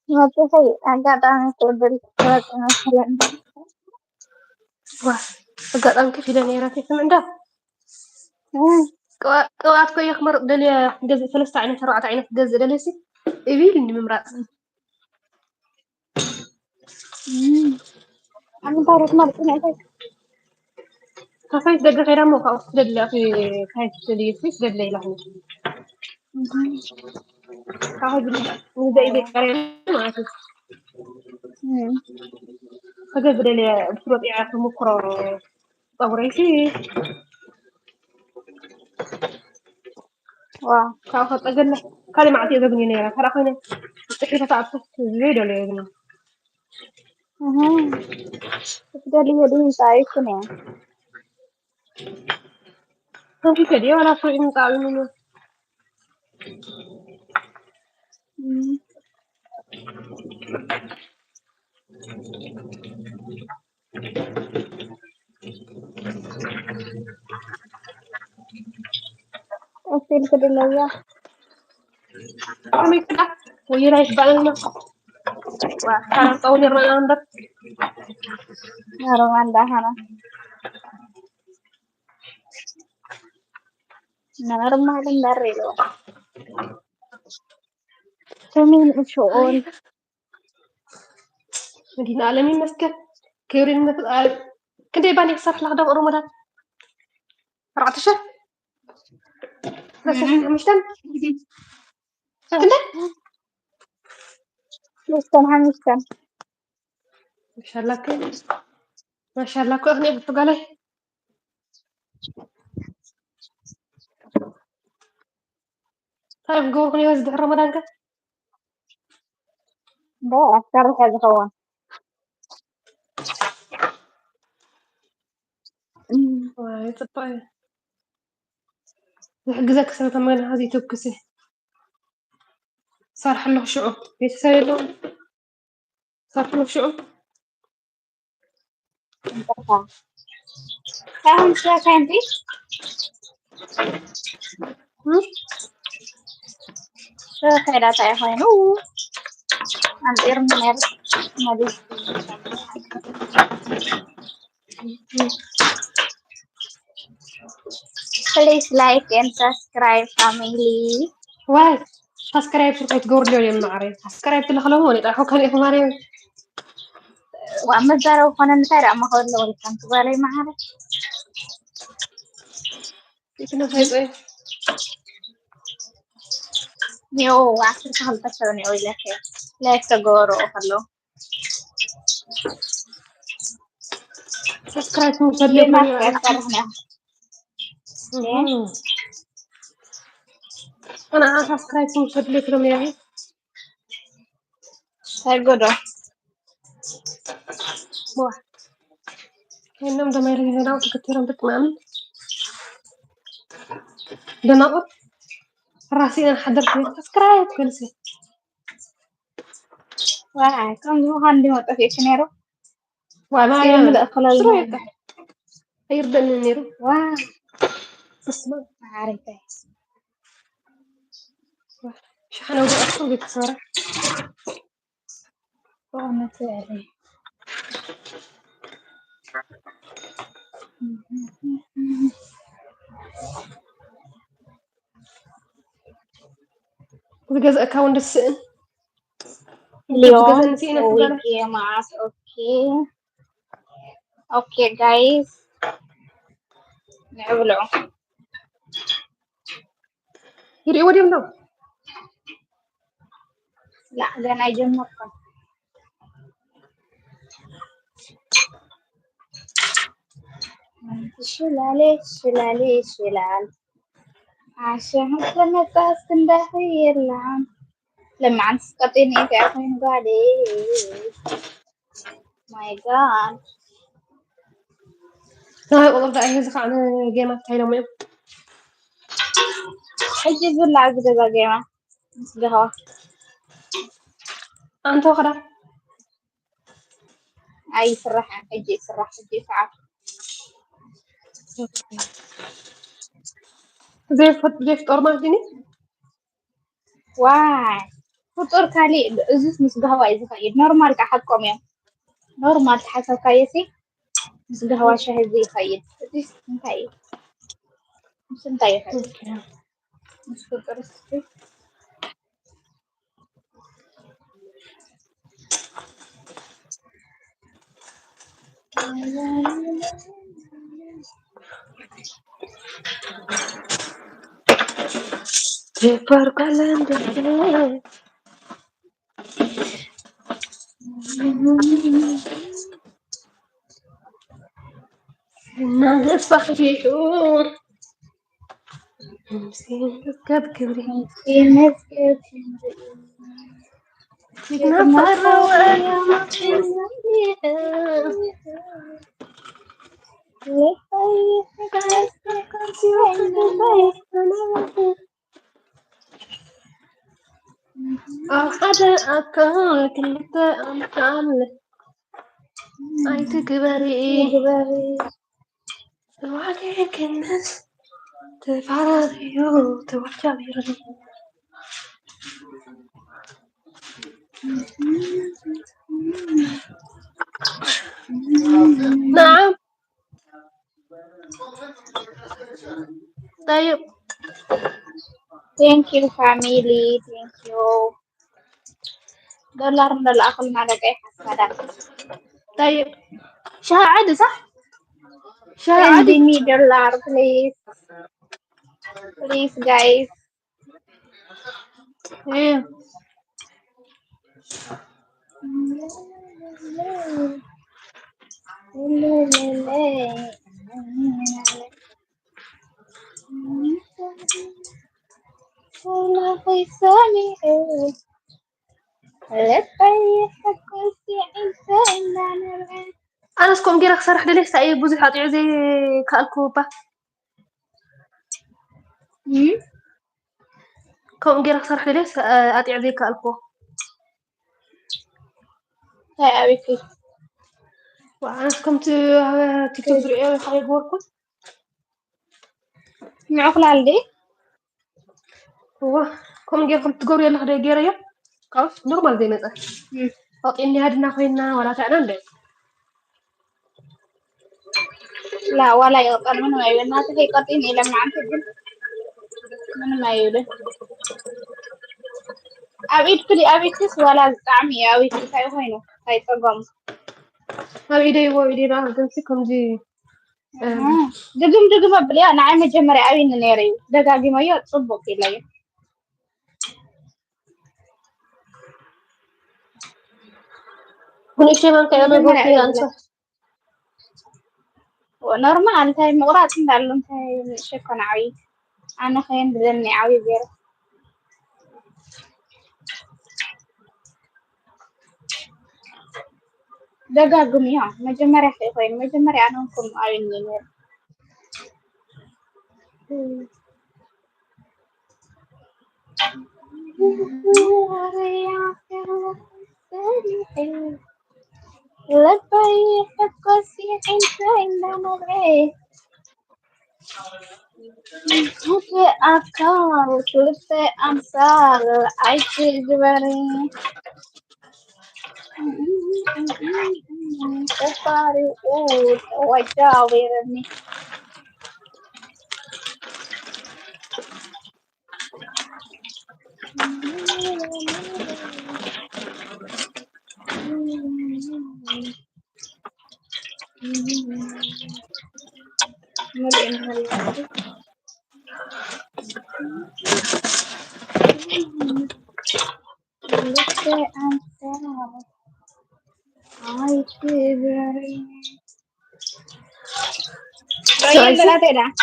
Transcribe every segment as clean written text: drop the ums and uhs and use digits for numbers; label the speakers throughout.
Speaker 1: Ngopi sih? Agak tangan tebel kuat ngasihin.
Speaker 2: Wah, agak tangkif sudah nih Rafi dah. ቅብኣት ኮ ክመርቕ ደልየ ገዝእ 3 ዓይነት 4 ዓይነት ገዝእ ደልየ ሲ እቢል እንዲ ምምራፅ
Speaker 1: Antar martin itu.
Speaker 2: ካፋይት ደገ ኸይዳ ሞ ካብኡ ትደልያ ካይት ትደልየ ሲ ትደልየ ኢላ ካብኡ ዝብል ንዘይ ቀሪያ ማለት እዩ ከገዝ ደልየ ብትወጢዓ ተሞክሮ ፀጉረይ ሲ
Speaker 1: Wah,
Speaker 2: ካብኡ ከፀገለ ካሊእ መዓልቲ እየ ዘግንዮ ነይረ ካልእ ኮይነ ፅሒታት ኣብቶት ዘይደልዮ ግን
Speaker 1: sudah lihat di itu nih.
Speaker 2: ከንፊ ከድየ ዋላ ፍሩዕ ምንፃዊ ምኑ
Speaker 1: Hasil kedelainya.
Speaker 2: ከመይ ክዳ ወይራ ይትባልና wah sekarang tahun yang lambat
Speaker 1: Narongan dahana. Normal dari lo. Semin usul.
Speaker 2: مدينة عالمي مسكت كيورين مثل كنت يباني صرح لغدا رمضان 14 بس 15 كنت
Speaker 1: Mustan.
Speaker 2: ما شاء الله كي ما شاء الله كو أغنية بتقالي طيب قول أغنية وزد رمضان كا
Speaker 1: ده أكثر هذا هو.
Speaker 2: واي تطيب يحجزك سنة تمام هذه تبكسي صار حلو شعوب يتساوي له صار حلو شعوب
Speaker 1: Tahun siapa nanti? Saya data ya kayak hampir benar modis. Please like and subscribe family.
Speaker 2: واي سبسكرايب تركي تقول لي المعري سبسكرايب تلخلوني طيب كان يفهم عليه
Speaker 1: وأما الزارة وخنا نتارع ما هو اللي كان تبالي معري
Speaker 2: كنا طيب
Speaker 1: يو وعشر كهل تشوني أوي لك لا تجورو خلو
Speaker 2: سبسكرايب موصل
Speaker 1: ليه
Speaker 2: لي
Speaker 1: ما
Speaker 2: كل
Speaker 1: كسر هنا
Speaker 2: أنا سبسكرايب موصل لي كل يوم
Speaker 1: تجورو
Speaker 2: واحد كأنهم دمير هنا وكثيرا بتمام ده نقط راسي أنا حضرت سبسكرايب كل شيء
Speaker 1: wah kan lu kan di motor nero
Speaker 2: وما
Speaker 1: sih
Speaker 2: يعني
Speaker 1: nggak kalau
Speaker 2: شروع يرضى النيرو
Speaker 1: wah
Speaker 2: اسمع
Speaker 1: menarik guys
Speaker 2: شحنة ودي أصلا بتصير
Speaker 1: oh masih
Speaker 2: وجزء أكاونت السن
Speaker 1: اليوم
Speaker 2: نسينا
Speaker 1: ويكي maaf oke guys نعملوا
Speaker 2: يري ودي منو
Speaker 1: لا ده أنا أجمعكم شلال عشان سنة سندهير العام لما عن سقطين إيه تعرفين قالي my god
Speaker 2: هاي والله بدأ يهزق عن جيمات هاي لو
Speaker 1: حجي بالله كده بقى قهوة
Speaker 2: أنت وخدا
Speaker 1: أي صراحة حجي ساعة
Speaker 2: زي فطور مالتني
Speaker 1: واي فطور كالي أزوس مس قهوة إذا خيد نورمال كحكم يوم نورمال حسب كايسي مس قهوة شاهي زي خيد أزوس انتاي مش انتاي خيد مش فطور سكي
Speaker 2: جبر قلم الناس صحيحون مسكين كبري
Speaker 1: مسكين مسكين
Speaker 2: يتنفر وأنا ما حدا أكل كنت أمثال أي تكبري وعليك الناس تفرغيو توجعي نعم طيب
Speaker 1: thank you family thank you دولار من الأقل ما لقي حسادات
Speaker 2: طيب شهر عادي صح؟ شهر
Speaker 1: send
Speaker 2: عادي
Speaker 1: me dollar please please guys
Speaker 2: ايه أنا سكون جيرك صراحة ليه سأي بوزي حاطي زي كالكوبا كون جيرك صراحة ليه أطيع زي كالكوبا وأنا كنت تيك توك دري خلي بوركم
Speaker 1: معقول على
Speaker 2: هو كم جيركم تقول يلا خلي جيريا كاف نورمال زي مثلا أو إني هادنا خوينا ولا تعلم ده
Speaker 1: لا ولا يقطع منه ما يقول ما تفي قطين إلى ما عم تجيب منه ما يقول أبيت كلي أبيت كيس ولا طعمي أبيت كيس هاي هينو هاي تقوم
Speaker 2: ما بيدي هو بيدي راح تمسكهم دي
Speaker 1: دقم بلي أنا عم جمر أبين نيري دقاقي ما يتصبوا كلا
Speaker 2: هني شيء ما كان أقول فيه أنسى
Speaker 1: ونورمال هاي مغرات ندعلم هاي شكون عوي أنا خين بدلني عوي غير دقاقم يا مجمرة خيخين مجمرة أنا نكم أبين نيري لبيك قصيح فإنما غير هسه أفكار ثلاثة أمثال عايش جبري تفاري وقود وجاورني ثلاثة أمثال عايش جبري رأيي ثلاثة ده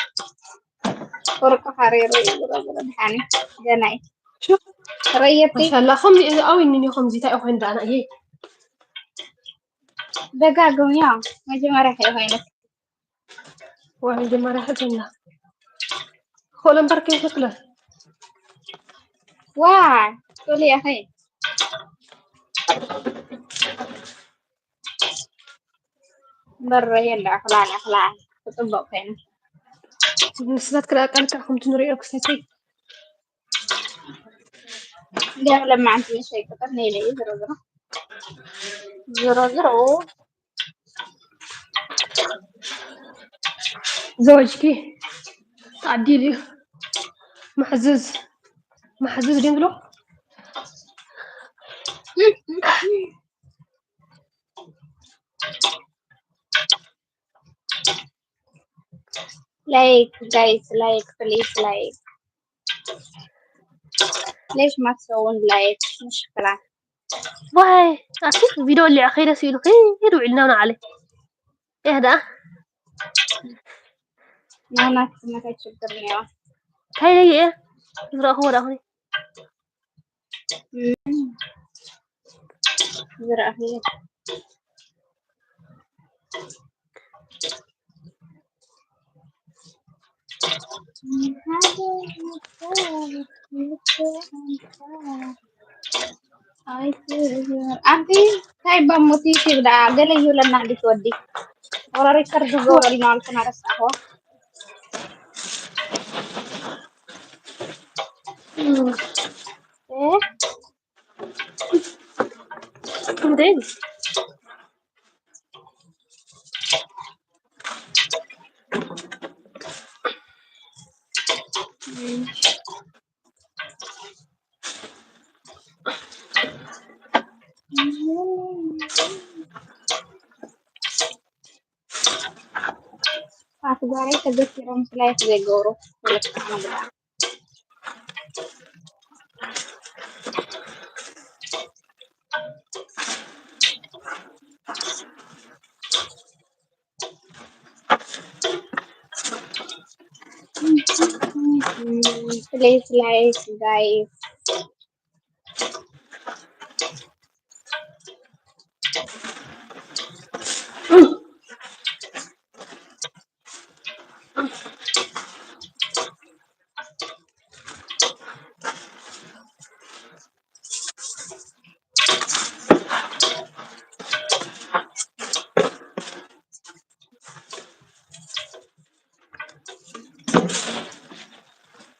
Speaker 1: فرق حريري بدحان جناي
Speaker 2: شوف ما
Speaker 1: ريتي
Speaker 2: شاء الله خمسي أو إني خمسي تاي أخوين أنا هي
Speaker 1: دقاقم يا مجمرة خيخين
Speaker 2: واحد ما راح أجينا خولن بركي شكله
Speaker 1: واي قولي يا أخي برا يلا أخلان تطبق فين
Speaker 2: نسبات كلا كم تنوري أكسنتي
Speaker 1: اليوم لما عندي شيء كترني لي زرو
Speaker 2: زوجكي تعديلي محزز دينغلو
Speaker 1: لايك جايز لايك بليز لايك ليش ما تسوون لايك مشكلة
Speaker 2: واي أكيد الفيديو اللي أخيرا سيلو خير وعلنا عليه إيه ده
Speaker 1: ما تشكرني
Speaker 2: هاي لي إيه هو راهوني
Speaker 1: زرع هي أنتي هاي بموتي كذا قال لي يلا نادي تودي ورا ريكارد زور النال كنا رساه إيه
Speaker 2: كمدين
Speaker 1: ዛሬ ተገፍረም ስላይ ተዘገሩ ሁለት ዓመት please like guys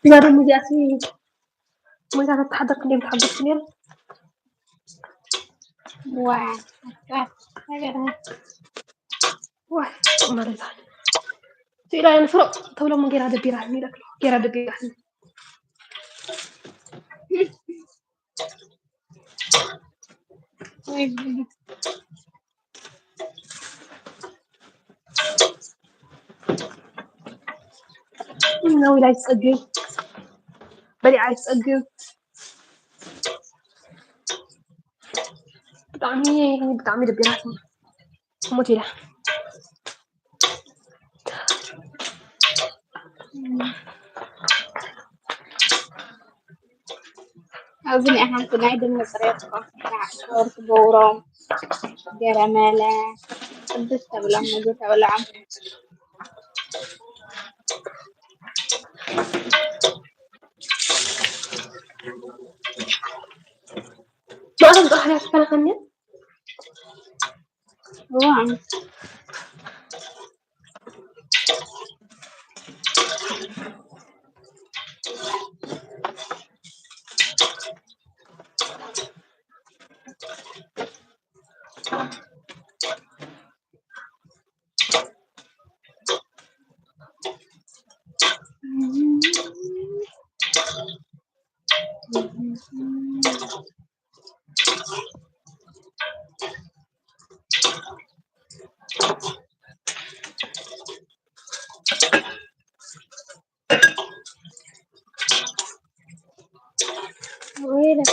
Speaker 2: لا رمي أسمي ما قاعدة أتحدث كني بتحدث كني
Speaker 1: wah
Speaker 2: واه مريض تيرا ينفرق طول ما غير هذا بيرح ميلك غير هذا بيرح ناوي لا يتسجل بلي عايز تسجل بطعمي دبيرات موتي له
Speaker 1: أظن إحنا كنا عيدنا طريقة صور بورم جرمالة قدست ولا موجودة ولا عم
Speaker 2: ما أنا بدي أحلى كلام عني
Speaker 1: هو عم وين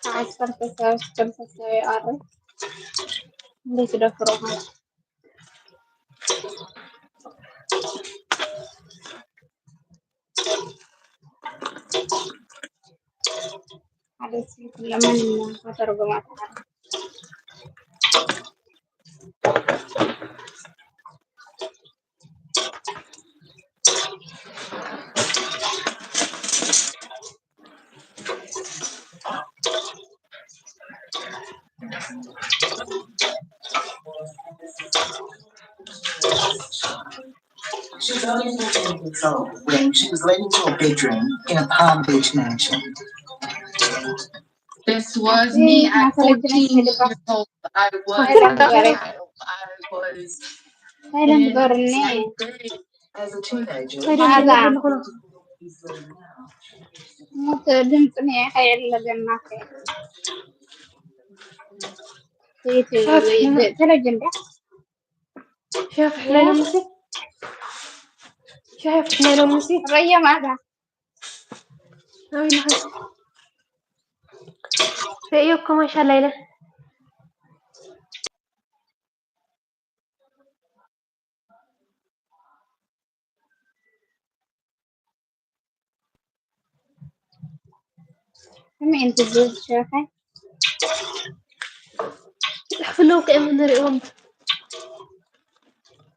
Speaker 1: عايز تسوي أرض ليش تدفروها هذا الشيء لما ترجمات
Speaker 3: when she was led into a bedroom in a Palm Beach mansion. This was me at 14 years old. I was a child. I was in second grade as a teenager.
Speaker 2: شايف حليلة مسي شايف حليلة مسي
Speaker 1: ريا ماذا
Speaker 2: هاي لحظة رأيكم إيش الليلة
Speaker 1: هم أنت زوج شايفة
Speaker 2: حفلوا كأمن رأيهم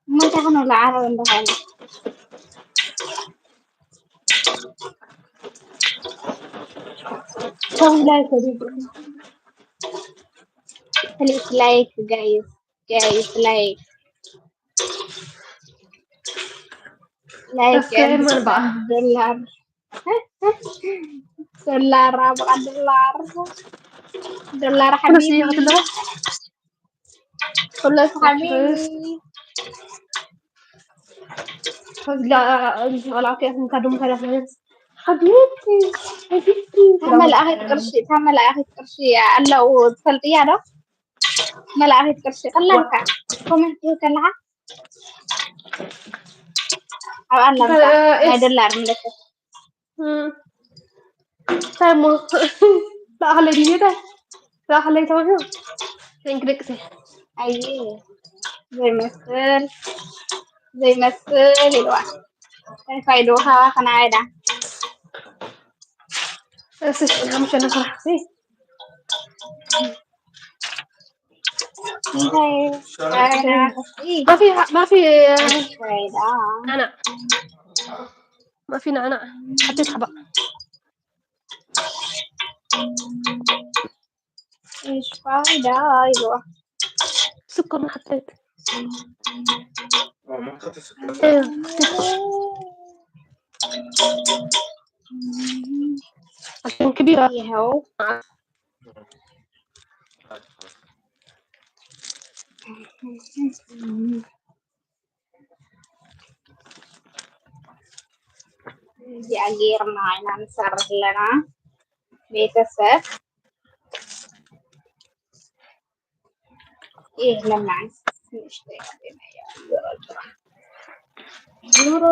Speaker 1: ما تغنوا العرب عندها
Speaker 2: سوي لايك
Speaker 1: Please like guys like
Speaker 2: سبسكرايب من بعض
Speaker 1: $1 $1 أبغى $1 حبيبي خلص حبيبي
Speaker 2: لا العافية من كادو مثلا حبيبتي
Speaker 1: تعمل أخي قرشي لو تفلتي هذا ملا أخي قرشي قلنك كومنت كلها أو أنا ما $1 ملك
Speaker 2: تمام لا خليني كده لا خليني تمام فين كريكسي
Speaker 1: أيه زي مثل الواحد فايدوها خنا عايدة
Speaker 2: بس انا مش انا فرح سي ما في انا ما في نعناع حطيت حبة
Speaker 1: ايش فايدة ايوه
Speaker 2: سكر ما حطيت
Speaker 4: ما حطيت سكر
Speaker 2: عشان كبيرة
Speaker 1: يهو دي أجيرنا هنا نصرف لنا بيتسات إيه لما نشتري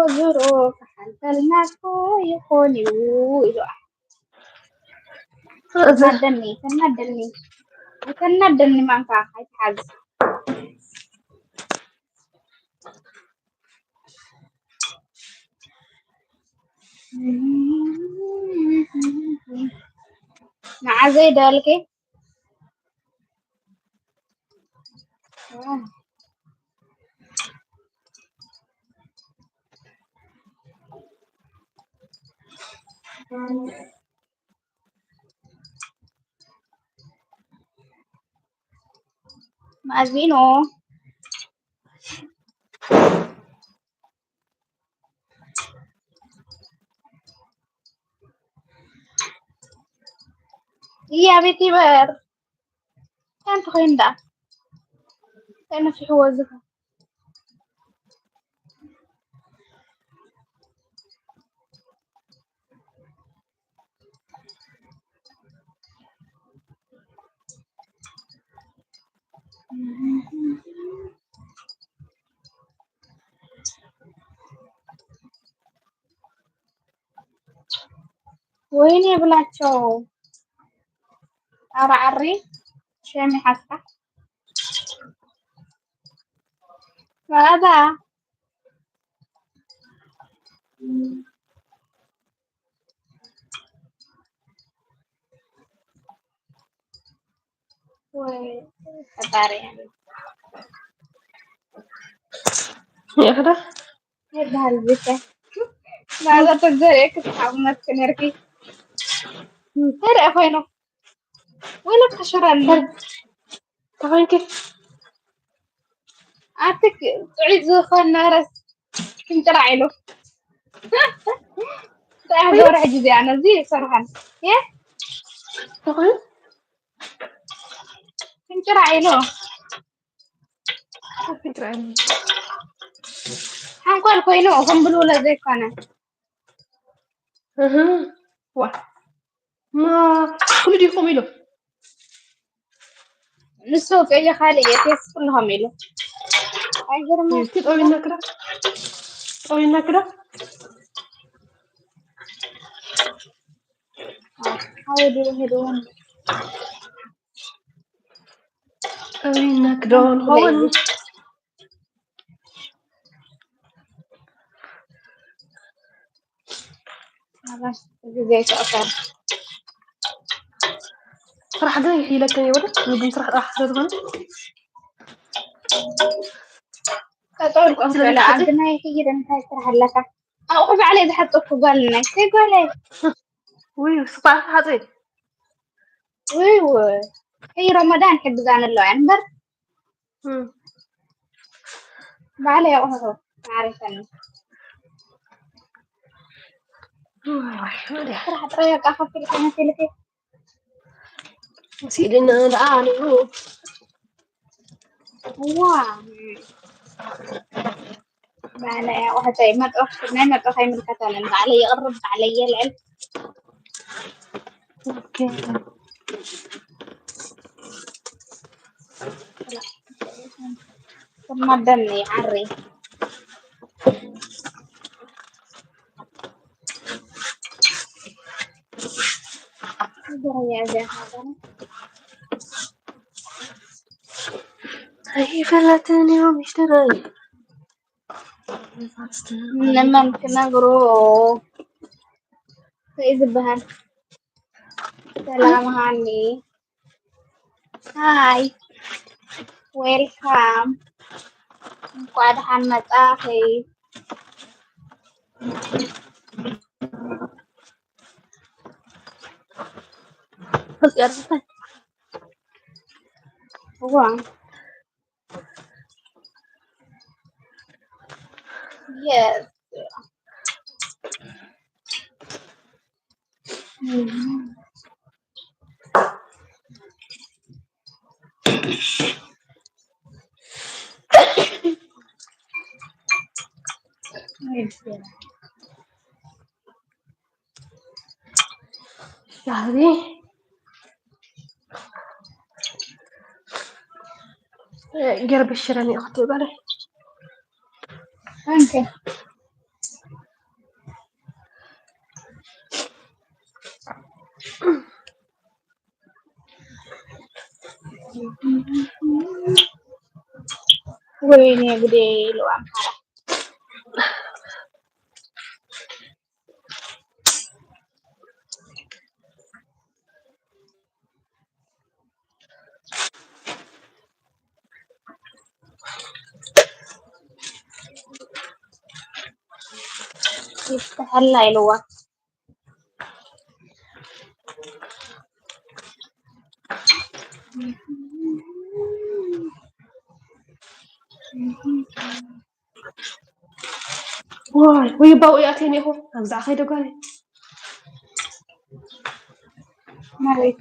Speaker 1: زورو فحلتلنا يكون يويلو تندني ما نفع حاجة مع زي دالك مأذينه iya biti ber kan tukinda kana fi huwazuka وين يبلاچو አራሪ ሸሚ ሐሳ هذا وفتاري
Speaker 2: يا أخدا
Speaker 1: هذا البيت ماذا تجري كتحمس كنركي هرأ فينو ولا تشرن
Speaker 2: طبعا كيف
Speaker 1: عاتك تعيد زخون نارس كنت راعيله ده دور عجزي أنا زي صراحة يا
Speaker 2: تقول
Speaker 1: كنت راعيله
Speaker 2: كنت راعي
Speaker 1: حنقول كوينو هم بلولا زي كنا
Speaker 2: وا ما كل دي خميلو
Speaker 1: نسوق أي خالي يتيس كلهم يلو أجر ما
Speaker 2: كيف أوينا كده أوينا كده
Speaker 1: حاولوا يهدون
Speaker 2: أوينا كده هون
Speaker 1: خلاص زي أصلا
Speaker 2: صراحة ده يحيلك كان يودا نقوم صراحة أحسن غن
Speaker 1: تقول أنت لا عندنا يحيي ده نتاي ترى هلكا أوقف عليه إذا حطوك قالنا تقولي
Speaker 2: وي صباح حاطي
Speaker 1: وي هي رمضان حب زان الله عنبر بعلي يا أهو عارفني راح أطريق أخف في الحين في
Speaker 2: سيدنا العالي
Speaker 1: واو بعلي يا أهو شيء ما تأخذ ما تأخذ من الكتان بعلي يقرب علي العلم
Speaker 2: اوكي
Speaker 1: ثم دمي عري يا زين هذا
Speaker 2: هي فلتني ومشتري
Speaker 1: لما نقرو فإذا بهن سلام علي هاي ويلكم انቋዕ ደሓን መጻእኹም wow yes
Speaker 2: يعني قرب الشراني أختي بالي
Speaker 1: okay ወይኔ ጉዴ ይለዋል يستحل ይለዋል
Speaker 2: واي ويبقوا يأتيني هو أمزع خيدو قالي
Speaker 1: ما ريت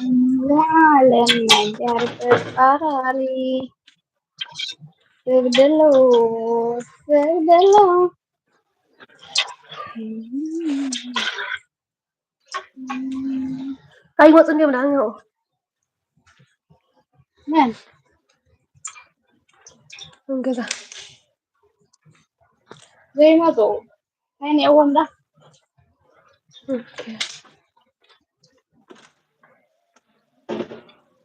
Speaker 1: العالم نجار تقراري سبدلو
Speaker 2: أيوة تنجي من عنه
Speaker 1: من
Speaker 2: كذا
Speaker 1: زي ما ضو يعني أول ده
Speaker 2: اوكي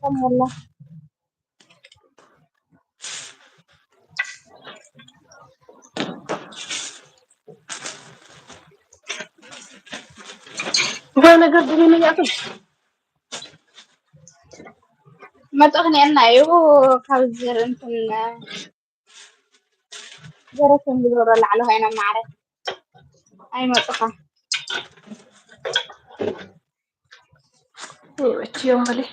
Speaker 1: كم والله
Speaker 2: وانا قد لي يعطي
Speaker 1: ما تغني أنا يو كوزر أنتم جرتهم بدور اللي على هنا ما أعرف أي ما تخا
Speaker 2: وتي يوم لي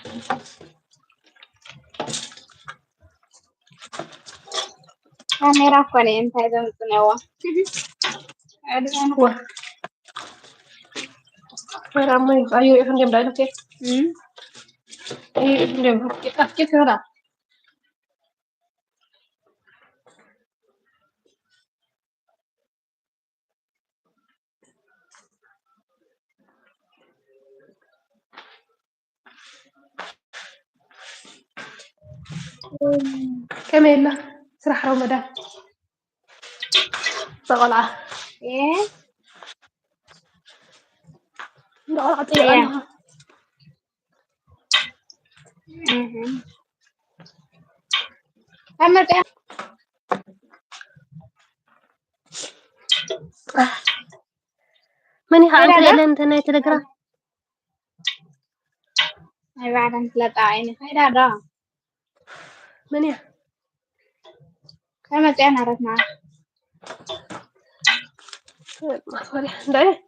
Speaker 1: أنا رافقني أنت إذا متنوع أدري
Speaker 2: هو رامي ايو يفهم دايلو كي ايو يفهم كيف هذا كميلا سرح رمضان طلع
Speaker 1: إيه
Speaker 2: لا اعطي عنها
Speaker 1: أما ده
Speaker 2: ماني عن طريق الانترنت تليجرام
Speaker 1: أي بعد أن ثلاثة عيني خير هذا
Speaker 2: ماني
Speaker 1: كم أنا عرفت معك
Speaker 2: ما سوري داي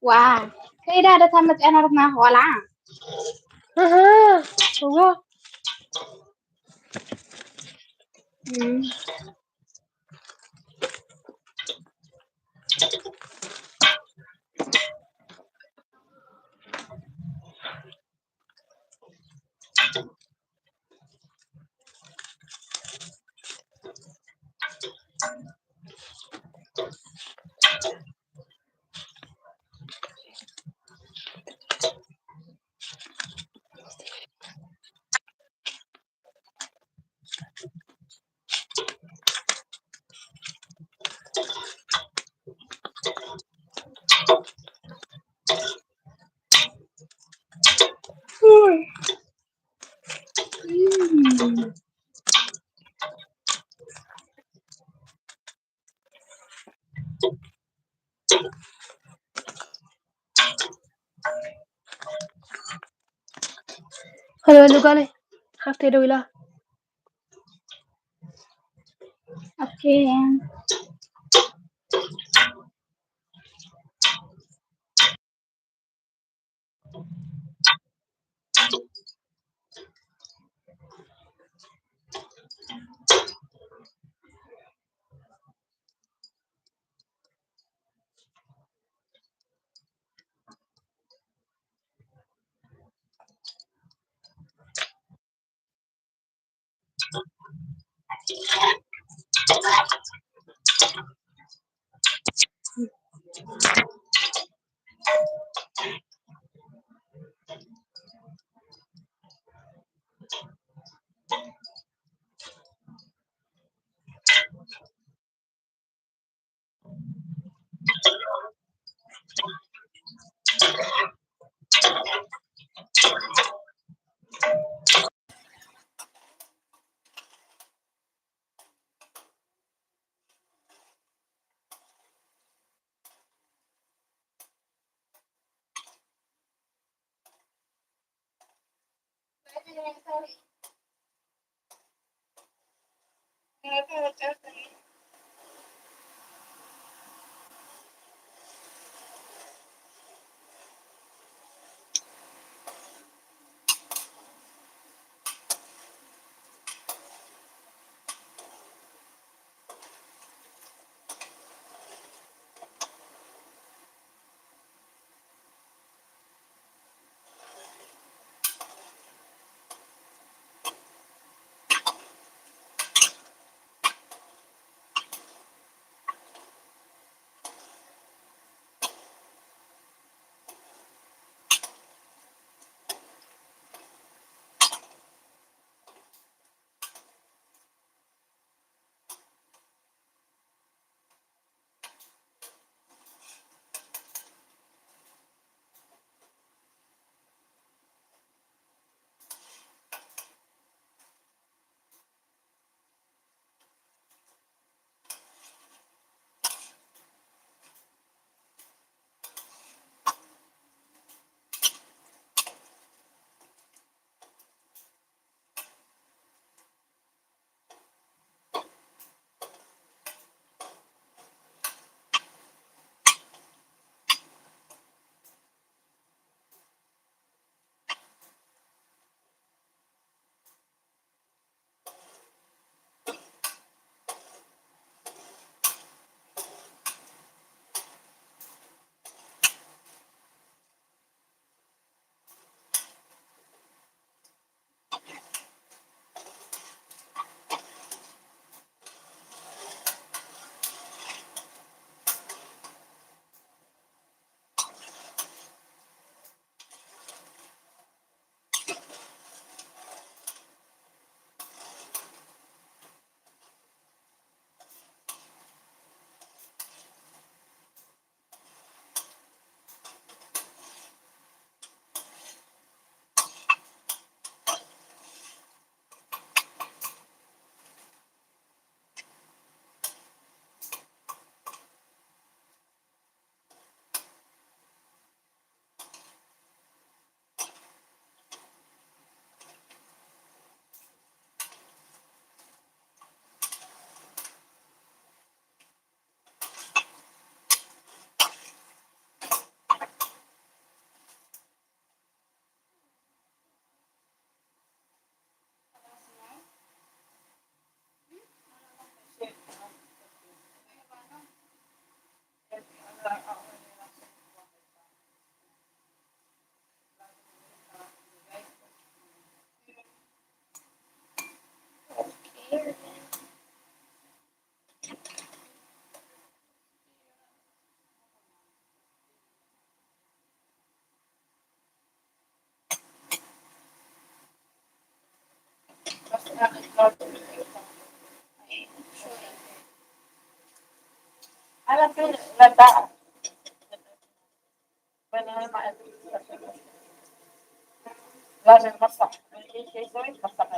Speaker 1: واو خير هذا كم أنا عرفت معك ولا
Speaker 2: اها هو هذا اللي قالي حفتي دويلا
Speaker 1: أوكي
Speaker 3: على فين لا لازم نصح شيء يسوي نصح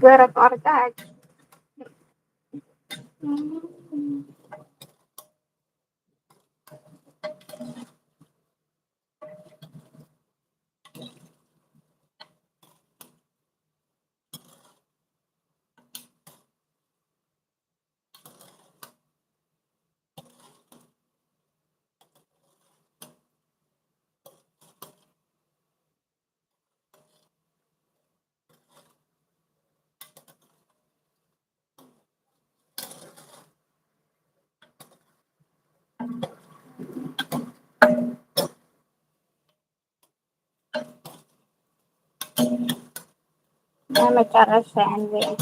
Speaker 1: جرب أرجعك. ما تعرفش عندي